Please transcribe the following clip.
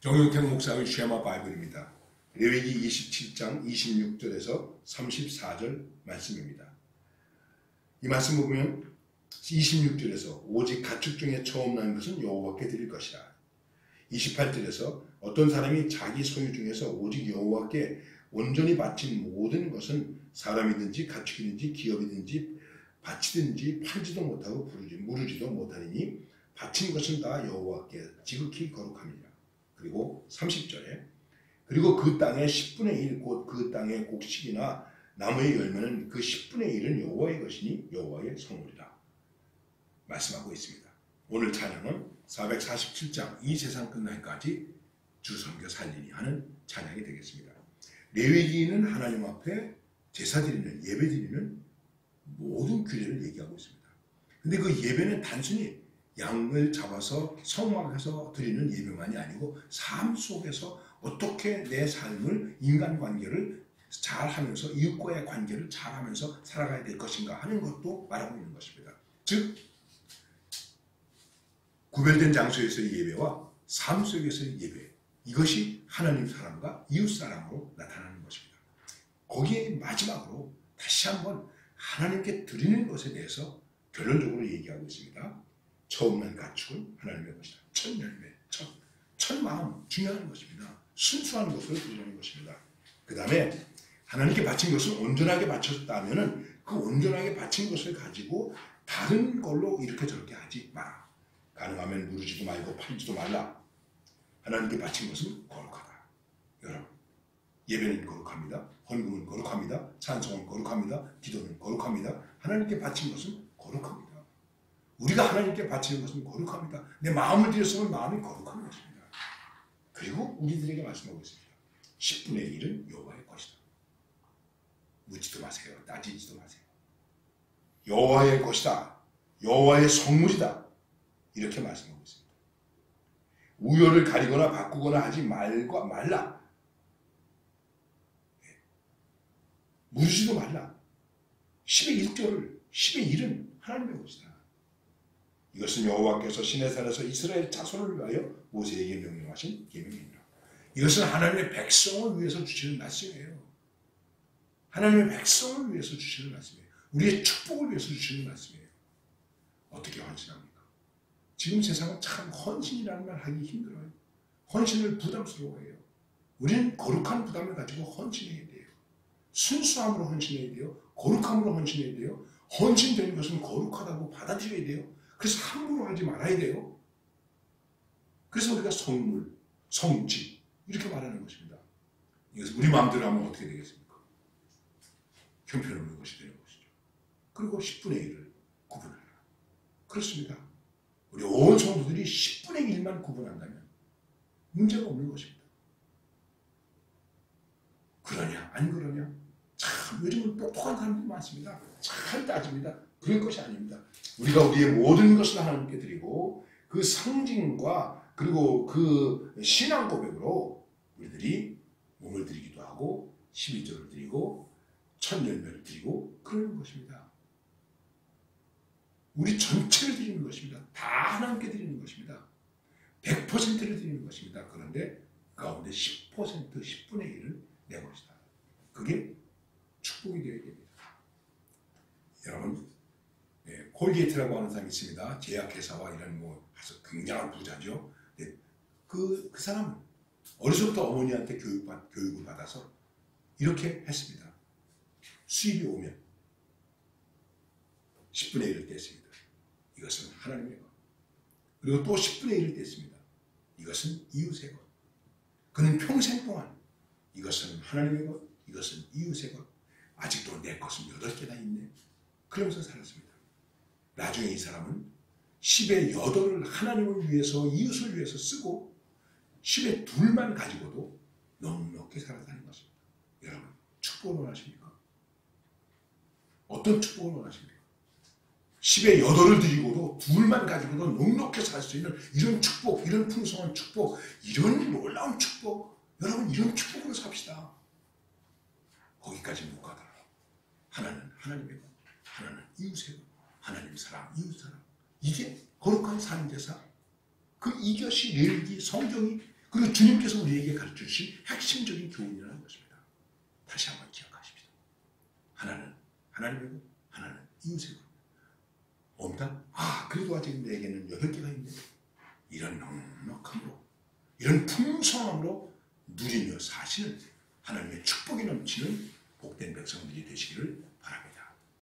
정용택 목사의 쉐마 바이블입니다. 레위기 27장 26절에서 34절 말씀입니다. 이 말씀을 보면 26절에서 오직 가축 중에 처음 난 것은 여호와께 드릴 것이라. 28절에서 어떤 사람이 자기 소유 중에서 오직 여호와께 온전히 바친 모든 것은 사람이든지 가축이든지 기업이든지 바치든지 팔지도 못하고 무르지도 못하니 바친 것은 다 여호와께 지극히 거룩합니다. 그리고 30절에 그리고 그 땅의 10분의 1 곧 그 땅의 곡식이나 나무의 열매는 그 10분의 1은 여호와의 것이니 여호와의 성물이라 말씀하고 있습니다. 오늘 찬양은 447장 이 세상 끝날까지 주 섬겨 살리니 하는 찬양이 되겠습니다. 레위기는 하나님 앞에 제사 드리는 예배 드리는 모든 규례를 얘기하고 있습니다. 근데 그 예배는 단순히 양을 잡아서 성막에서 드리는 예배만이 아니고 삶 속에서 어떻게 내 삶을 인간관계를 잘하면서 이웃과의 관계를 잘하면서 살아가야 될 것인가 하는 것도 말하고 있는 것입니다. 즉 구별된 장소에서의 예배와 삶 속에서의 예배, 이것이 하나님 사람과 이웃 사람으로 나타나는 것입니다. 거기에 마지막으로 다시 한번 하나님께 드리는 것에 대해서 결론적으로 얘기하고 있습니다. 처음 난 가축은 하나님의 것이다. 첫 열매, 첫 마음 중요한 것입니다. 순수한 것을 드리는 것입니다. 그 다음에 하나님께 바친 것을 온전하게 바쳤다면 그 온전하게 바친 것을 가지고 다른 걸로 이렇게 저렇게 하지 마라. 가능하면 누르지도 말고 팔지도 말라. 하나님께 바친 것은 거룩하다. 여러분, 예배는 거룩합니다. 헌금은 거룩합니다. 찬송은 거룩합니다. 기도는 거룩합니다. 하나님께 바친 것은 거룩합니다. 우리가 하나님께 바치는 것은 거룩합니다. 내 마음을 들였으면 마음이 거룩한 것입니다. 그리고 우리들에게 말씀하고 있습니다. 10분의 1은 여호와의 것이다. 묻지도 마세요. 따지지도 마세요. 여호와의 것이다. 여호와의 성물이다. 이렇게 말씀하고 있습니다. 우열을 가리거나 바꾸거나 하지 말라. 묻지도 말라. 10의 1절을 10의 1은 하나님의 것이다. 이것은 여호와께서 시내산에서 이스라엘 자손을 위하여 모세에게 명령하신 계명이니라. 이것은 하나님의 백성을 위해서 주시는 말씀이에요. 하나님의 백성을 위해서 주시는 말씀이에요. 우리의 축복을 위해서 주시는 말씀이에요. 어떻게 헌신합니까? 지금 세상은 참 헌신이라는 말 하기 힘들어요. 헌신을 부담스러워해요. 우리는 거룩한 부담을 가지고 헌신해야 돼요. 순수함으로 헌신해야 돼요. 거룩함으로 헌신해야 돼요. 헌신되는 것은 거룩하다고 받아들여야 돼요. 그래서 함부로 하지 말아야 돼요. 그래서 우리가 성물, 성지 이렇게 말하는 것입니다. 이것을 우리 마음대로 하면 어떻게 되겠습니까? 형편없는 것이 되는 것이죠. 그리고 10분의 1을 구분하라. 그렇습니다. 우리 온 성도들이 10분의 1만 구분한다면 문제가 없는 것입니다. 그러냐 안 그러냐? 참 요즘은 똑똑한 사람들이 많습니다. 잘 따집니다. 그런 것이 아닙니다. 우리가 우리의 모든 것을 하나님께 드리고 그 상징과 그리고 그 신앙 고백으로 우리들이 몸을 드리기도 하고 11조를 드리고 첫 열매를 드리고 그러는 것입니다. 우리 전체를 드리는 것입니다. 다 하나님께 드리는 것입니다. 100%를 드리는 것입니다. 그런데 가운데 10%, 10분의 1을 내 것이다. 그게 축복이 되어야 됩니다. 여러분, 콜게이트라고 하는 사람이 있습니다. 제약회사와 이런 굉장한 부자죠. 그 사람은 어려서부터 어머니한테 교육을 받아서 이렇게 했습니다. 수입이 오면 10분의 1을 뗐습니다. 이것은 하나님의 것. 그리고 또 10분의 1을 뗐습니다. 이것은 이웃의 것. 그는 평생 동안 이것은 하나님의 것, 이것은 이웃의 것. 아직도 내 것은 8개나 있네. 그러면서 살았습니다. 나중에 이 사람은 10의 8을 하나님을 위해서 이웃을 위해서 쓰고 10의 2만 가지고도 넉넉히 살아가는 것입니다. 여러분, 축복을 원하십니까? 어떤 축복을 원하십니까? 10의 8을 드리고도 2만 가지고도 넉넉히 살 수 있는 이런 축복, 이런 풍성한 축복, 이런 놀라운 축복, 여러분 이런 축복으로 삽시다. 거기까지 못 가더라도 하나는 하나님의 것, 하나는 이웃의 것, 하나님 사랑, 이웃 사랑. 이게 거룩한 삶제사. 그 이것이 레위기 성경이 그리고 주님께서 우리에게 가르쳐주신 핵심적인 교훈이라는 것입니다. 다시 한번 기억하십시다. 하나는 하나님이고 하나는 이웃이고 없다? 그래도 아직 내게는 8개가 있네. 이런 넉넉함으로 이런 풍성함으로 누리며 사시는 하나님의 축복이 넘치는 복된 백성들이 되시기를